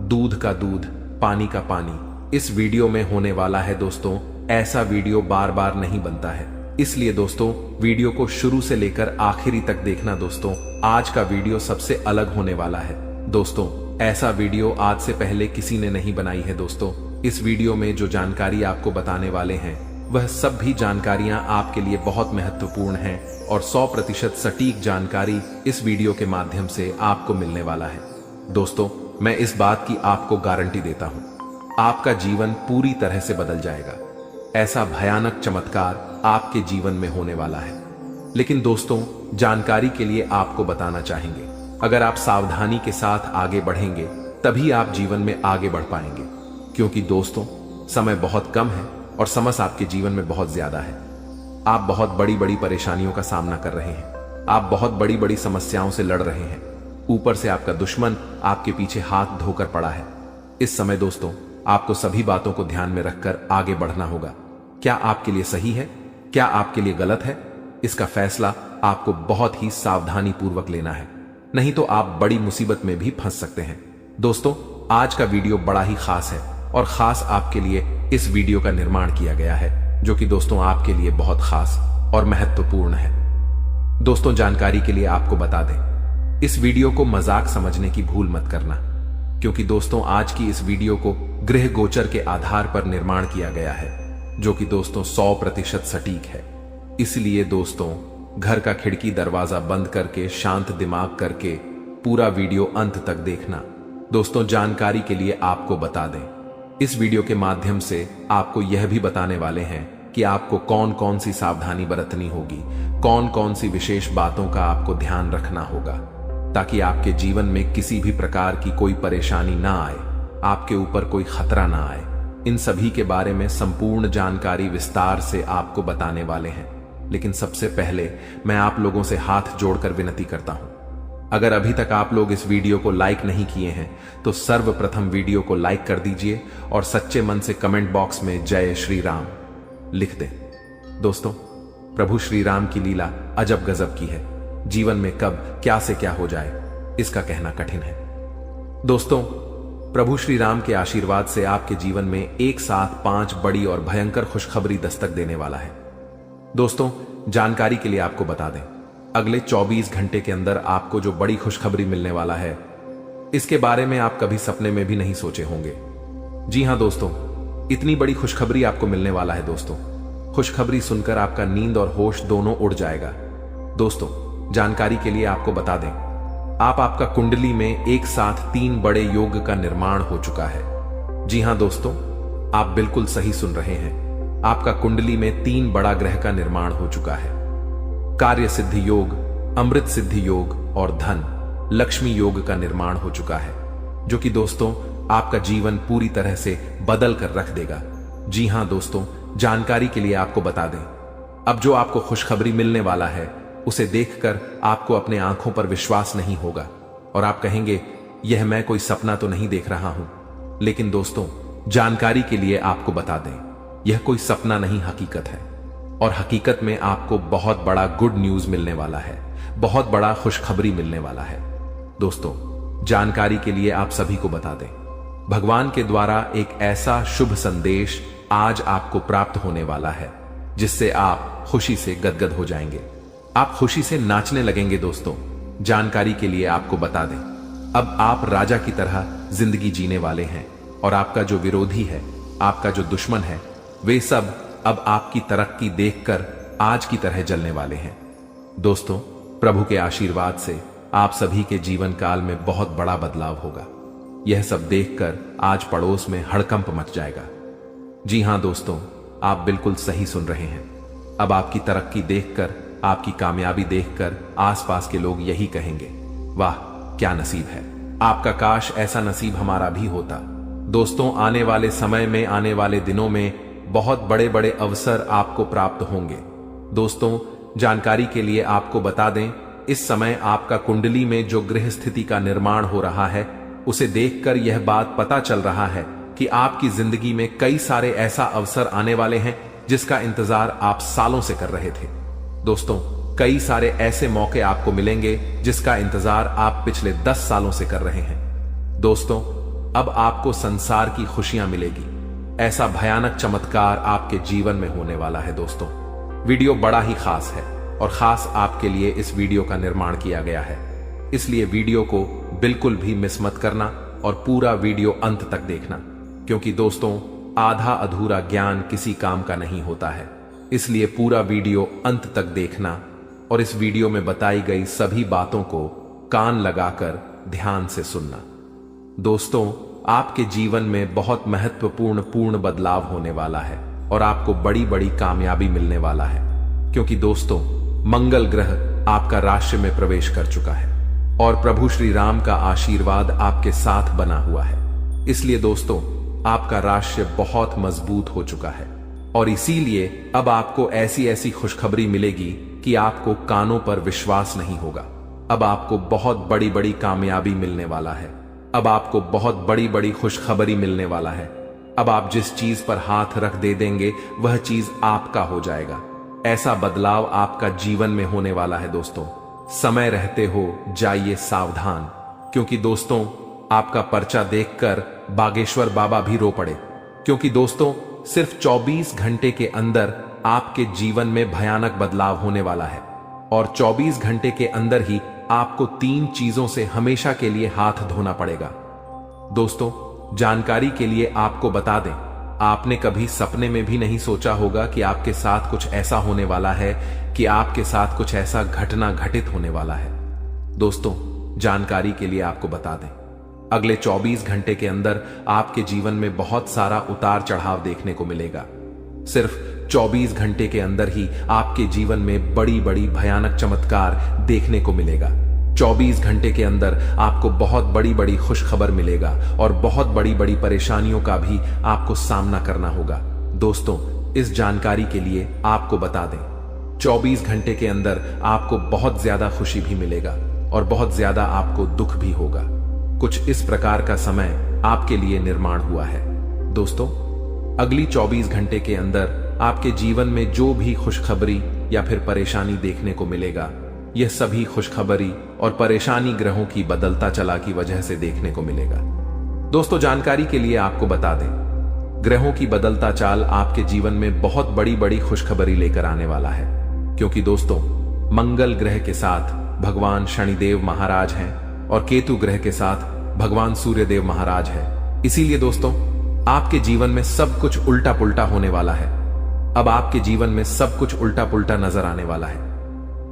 दूध का दूध, पानी का पानी इस वीडियो में होने वाला है। दोस्तों, ऐसा वीडियो बार बार नहीं बनता है, इसलिए दोस्तों वीडियो को शुरू से लेकर आखिरी तक देखना। दोस्तों, आज का वीडियो सबसे अलग होने वाला है। दोस्तों, ऐसा वीडियो आज से पहले किसी ने नहीं बनाई है। दोस्तों, इस वीडियो में जो जानकारी आपको बताने वाले हैं वह सब भी जानकारियां आपके लिए बहुत महत्वपूर्ण हैं और 100% सटीक जानकारी इस वीडियो के माध्यम से आपको मिलने वाला है। दोस्तों, मैं इस बात की आपको गारंटी देता हूं, आपका जीवन पूरी तरह से बदल जाएगा। ऐसा भयानक चमत्कार आपके जीवन में होने वाला है। लेकिन दोस्तों, जानकारी के लिए आपको बताना चाहेंगे, अगर आप सावधानी के साथ आगे बढ़ेंगे तभी आप जीवन में आगे बढ़ पाएंगे, क्योंकि दोस्तों समय बहुत कम है और समस्या आपके जीवन में बहुत ज्यादा है। आप बहुत बड़ी बड़ी परेशानियों का सामना कर रहे हैं, आप बहुत बड़ी बड़ी समस्याओं से लड़ रहे हैं, ऊपर से आपका दुश्मन आपके पीछे हाथ धोकर पड़ा है। इस समय दोस्तों आपको सभी बातों को ध्यान में रखकर आगे बढ़ना होगा, क्या आपके लिए सही है, क्या आपके लिए गलत है, इसका फैसला आपको बहुत ही सावधानी पूर्वक लेना है, नहीं तो आप बड़ी मुसीबत में भी फंस सकते हैं। दोस्तों, आज का वीडियो बड़ा ही खास है और खास आपके लिए इस वीडियो का निर्माण किया गया है, जो कि दोस्तों आपके लिए बहुत खास और महत्वपूर्ण है। दोस्तों, जानकारी के लिए आपको बता दें, इस वीडियो को मजाक समझने की भूल मत करना, क्योंकि दोस्तों आज की इस वीडियो को गृह गोचर के आधार पर निर्माण किया गया है, जो कि दोस्तों 100% सटीक है। इसलिए दोस्तों, घर का खिड़की दरवाजा बंद करके शांत दिमाग करके पूरा वीडियो अंत तक देखना। दोस्तों, जानकारी के लिए आपको बता दें, इस वीडियो के माध्यम से आपको यह भी बताने वाले हैं कि आपको कौन कौन सी सावधानी बरतनी होगी, कौन कौन सी विशेष बातों का आपको ध्यान रखना होगा, ताकि आपके जीवन में किसी भी प्रकार की कोई परेशानी ना आए, आपके ऊपर कोई खतरा ना आए। इन सभी के बारे में संपूर्ण जानकारी विस्तार से आपको बताने वाले हैं। लेकिन सबसे पहले मैं आप लोगों से हाथ जोड़कर विनती करता हूं, अगर अभी तक आप लोग इस वीडियो को लाइक नहीं किए हैं तो सर्वप्रथम वीडियो को लाइक कर दीजिए और सच्चे मन से कमेंट बॉक्स में जय श्री राम लिख दें। दोस्तों, प्रभु श्री राम की लीला अजब गजब की है। जीवन में कब क्या से क्या हो जाए, इसका कहना कठिन है। दोस्तों, प्रभु श्री राम के आशीर्वाद से आपके जीवन में एक साथ 5 बड़ी और भयंकर खुशखबरी दस्तक देने वाला है। दोस्तों, जानकारी के लिए आपको बता दें, अगले 24 घंटे के अंदर आपको जो बड़ी खुशखबरी मिलने वाला है, इसके बारे में आप कभी सपने में भी नहीं सोचे होंगे। जी हां दोस्तों, इतनी बड़ी खुशखबरी आपको मिलने वाला है। दोस्तों, खुशखबरी सुनकर आपका नींद और होश दोनों उड़ जाएगा। दोस्तों, जानकारी के लिए आपको बता दें, आपका कुंडली में एक साथ 3 बड़े योग का निर्माण हो चुका है। जी हां दोस्तों, आप बिल्कुल सही सुन रहे हैं, आपका कुंडली में 3 बड़ा ग्रह का निर्माण हो चुका है। कार्य सिद्धि योग, अमृत सिद्धि योग और धन लक्ष्मी योग का निर्माण हो चुका है, जो कि दोस्तों आपका जीवन पूरी तरह से बदल कर रख देगा। जी हां दोस्तों, जानकारी के लिए आपको बता दें, अब जो आपको खुशखबरी मिलने वाला है, उसे देखकर आपको अपने आंखों पर विश्वास नहीं होगा और आप कहेंगे, यह मैं कोई सपना तो नहीं देख रहा हूं। लेकिन दोस्तों, जानकारी के लिए आपको बता दें, यह कोई सपना नहीं, हकीकत है। और हकीकत में आपको बहुत बड़ा गुड न्यूज मिलने वाला है, बहुत बड़ा खुशखबरी मिलने वाला है। दोस्तों, जानकारी के लिए आप सभी को बता दें, भगवान के द्वारा एक ऐसा शुभ संदेश आज आपको प्राप्त होने वाला है, जिससे आप खुशी से गदगद हो जाएंगे, आप खुशी से नाचने लगेंगे। दोस्तों, जानकारी के लिए आपको बता दें, अब आप राजा की तरह जिंदगी जीने वाले हैं और आपका जो विरोधी है, आपका जो दुश्मन है, वे सब अब आपकी तरक्की देखकर आज की तरह जलने वाले हैं। दोस्तों, प्रभु के आशीर्वाद से आप सभी के जीवन काल में बहुत बड़ा बदलाव होगा। यह सब देखकर आज पड़ोस में हड़कंप मच जाएगा। जी हां दोस्तों, आप बिल्कुल सही सुन रहे हैं। अब आपकी तरक्की देखकर, आपकी कामयाबी देखकर आसपास के लोग यही कहेंगे, वाह क्या नसीब है, आपका काश ऐसा नसीब हमारा भी होता। दोस्तों, आने वाले समय में, आने वाले दिनों में बहुत बड़े बड़े अवसर आपको प्राप्त होंगे। दोस्तों, जानकारी के लिए आपको बता दें, इस समय आपका कुंडली में जो गृह स्थिति का निर्माण हो रहा है, उसे देखकर यह बात पता चल रहा है कि आपकी जिंदगी में कई सारे ऐसा अवसर आने वाले हैं जिसका इंतजार आप सालों से कर रहे थे। दोस्तों, कई सारे ऐसे मौके आपको मिलेंगे जिसका इंतजार आप पिछले 10 सालों से कर रहे हैं। दोस्तों, अब आपको संसार की खुशियां मिलेगी, ऐसा भयानक चमत्कार आपके जीवन में होने वाला है। दोस्तों, वीडियो बड़ा ही खास है और खास आपके लिए इस वीडियो का निर्माण किया गया है, इसलिए वीडियो को बिल्कुल भी मिस मत करना और पूरा वीडियो अंत तक देखना, क्योंकि दोस्तों आधा अधूरा ज्ञान किसी काम का नहीं होता है। इसलिए पूरा वीडियो अंत तक देखना और इस वीडियो में बताई गई सभी बातों को कान लगाकर ध्यान से सुनना। दोस्तों, आपके जीवन में बहुत महत्वपूर्ण बदलाव होने वाला है और आपको बड़ी बड़ी कामयाबी मिलने वाला है, क्योंकि दोस्तों मंगल ग्रह आपका राशि में प्रवेश कर चुका है और प्रभु श्री राम का आशीर्वाद आपके साथ बना हुआ है। इसलिए दोस्तों आपका राशि बहुत मजबूत हो चुका है और इसीलिए अब आपको ऐसी ऐसी खुशखबरी मिलेगी कि आपको कानों पर विश्वास नहीं होगा। अब आपको बहुत बड़ी बड़ी कामयाबी मिलने वाला है, अब आपको बहुत बड़ी बड़ी खुशखबरी मिलने वाला है। अब आप जिस चीज पर हाथ रख दे देंगे वह चीज आपका हो जाएगा। ऐसा बदलाव आपका जीवन में होने वाला है दोस्तों। समय रहते हो जाइए सावधान, क्योंकि दोस्तों आपका पर्चा देखकर बागेश्वर बाबा भी रो पड़े। क्योंकि दोस्तों सिर्फ 24 घंटे के अंदर आपके जीवन में भयानक बदलाव होने वाला है, और 24 घंटे के अंदर ही आपको 3 चीजों से हमेशा के लिए हाथ धोना पड़ेगा। दोस्तों जानकारी के लिए आपको बता दें, आपने कभी सपने में भी नहीं सोचा होगा कि आपके साथ कुछ ऐसा होने वाला है, कि आपके साथ कुछ ऐसा घटना घटित होने वाला है। दोस्तों जानकारी के लिए आपको बता दें, अगले 24 घंटे के अंदर आपके जीवन में बहुत सारा उतार चढ़ाव देखने को मिलेगा। सिर्फ 24 घंटे के अंदर ही आपके जीवन में बड़ी बड़ी भयानक चमत्कार देखने को मिलेगा। 24 घंटे के अंदर आपको बहुत बड़ी बड़ी खुशखबर मिलेगा और बहुत बड़ी बड़ी परेशानियों का भी आपको सामना करना होगा। दोस्तों इस जानकारी के लिए आपको बता दें, 24 घंटे के अंदर आपको बहुत ज्यादा खुशी भी मिलेगा और बहुत ज्यादा आपको दुख भी होगा। कुछ इस प्रकार का समय आपके लिए निर्माण हुआ है। दोस्तों अगली 24 घंटे के अंदर आपके जीवन में जो भी खुशखबरी या फिर परेशानी देखने को मिलेगा, यह सभी खुशखबरी और परेशानी ग्रहों की बदलता चला की वजह से देखने को मिलेगा। दोस्तों जानकारी के लिए आपको बता दें, ग्रहों की बदलता चाल आपके जीवन में बहुत बड़ी बड़ी खुशखबरी लेकर आने वाला है। क्योंकि दोस्तों मंगल ग्रह के साथ भगवान शनिदेव महाराज हैं और केतु ग्रह के साथ भगवान सूर्यदेव महाराज है। इसीलिए दोस्तों आपके जीवन में सब कुछ उल्टा पुल्टा होने वाला है। अब आपके जीवन में सब कुछ उल्टा पुल्टा नजर आने वाला है।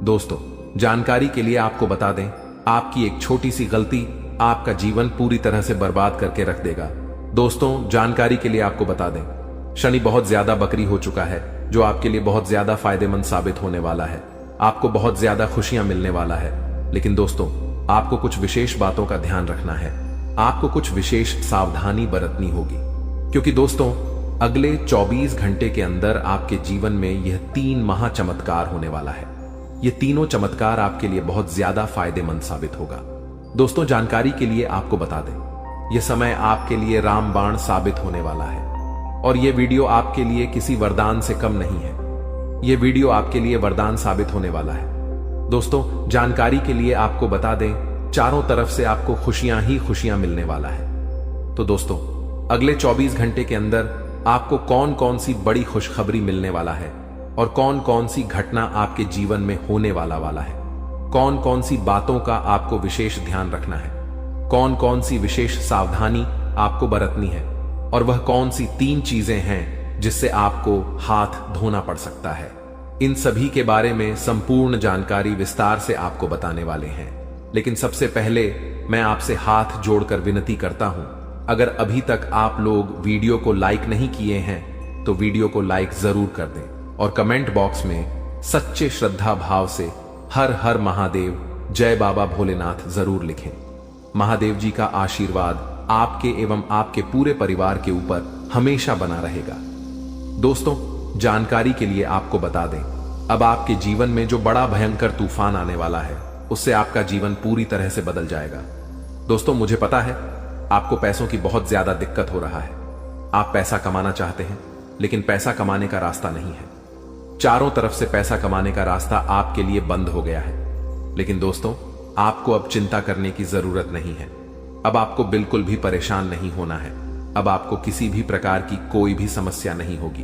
दोस्तों जानकारी के लिए आपको बता दें, आपकी एक छोटी सी गलती आपका जीवन पूरी तरह से बर्बाद करके रख देगा। दोस्तों जानकारी के लिए आपको बता दें, शनि बहुत ज्यादा बकरी हो चुका है, जो आपके लिए बहुत ज्यादा फायदेमंद साबित होने वाला है। आपको बहुत ज्यादा खुशियां मिलने वाला है। लेकिन दोस्तों आपको कुछ विशेष बातों का ध्यान रखना है, आपको कुछ विशेष सावधानी बरतनी होगी। क्योंकि दोस्तों अगले 24 घंटे के अंदर आपके जीवन में यह 3 महा चमत्कार होने वाला है। ये तीनों चमत्कार आपके लिए बहुत ज्यादा फायदेमंद साबित होगा। दोस्तों जानकारी के लिए आपको बता दें, यह समय आपके लिए रामबाण साबित होने वाला है और यह वीडियो आपके लिए किसी वरदान से कम नहीं है। यह वीडियो आपके लिए वरदान साबित होने वाला है। दोस्तों जानकारी के लिए आपको बता दें, चारों तरफ से आपको खुशियां ही खुशियां मिलने वाला है। तो दोस्तों अगले 24 घंटे के अंदर आपको कौन कौन सी बड़ी खुशखबरी मिलने वाला है और कौन कौन सी घटना आपके जीवन में होने वाला है, कौन कौन सी बातों का आपको विशेष ध्यान रखना है, कौन कौन सी विशेष सावधानी आपको बरतनी है, और वह कौन सी 3 चीजें हैं जिससे आपको हाथ धोना पड़ सकता है, इन सभी के बारे में संपूर्ण जानकारी विस्तार से आपको बताने वाले हैं। लेकिन सबसे पहले मैं आपसे हाथ जोड़कर विनती करता हूं, अगर अभी तक आप लोग वीडियो को लाइक नहीं किए हैं तो वीडियो को लाइक जरूर कर दें और कमेंट बॉक्स में सच्चे श्रद्धा भाव से हर हर महादेव, जय बाबा भोलेनाथ जरूर लिखें। महादेव जी का आशीर्वाद आपके एवं आपके पूरे परिवार के ऊपर हमेशा बना रहेगा। दोस्तों जानकारी के लिए आपको बता दें, अब आपके जीवन में जो बड़ा भयंकर तूफान आने वाला है उससे आपका जीवन पूरी तरह से बदल जाएगा। दोस्तों मुझे पता है आपको पैसों की बहुत ज्यादा दिक्कत हो रहा है। आप पैसा कमाना चाहते हैं लेकिन पैसा कमाने का रास्ता नहीं है। चारों तरफ से पैसा कमाने का रास्ता आपके लिए बंद हो गया है। लेकिन दोस्तों आपको अब चिंता करने की जरूरत नहीं है। अब आपको बिल्कुल भी परेशान नहीं होना है। अब आपको किसी भी प्रकार की कोई भी समस्या नहीं होगी।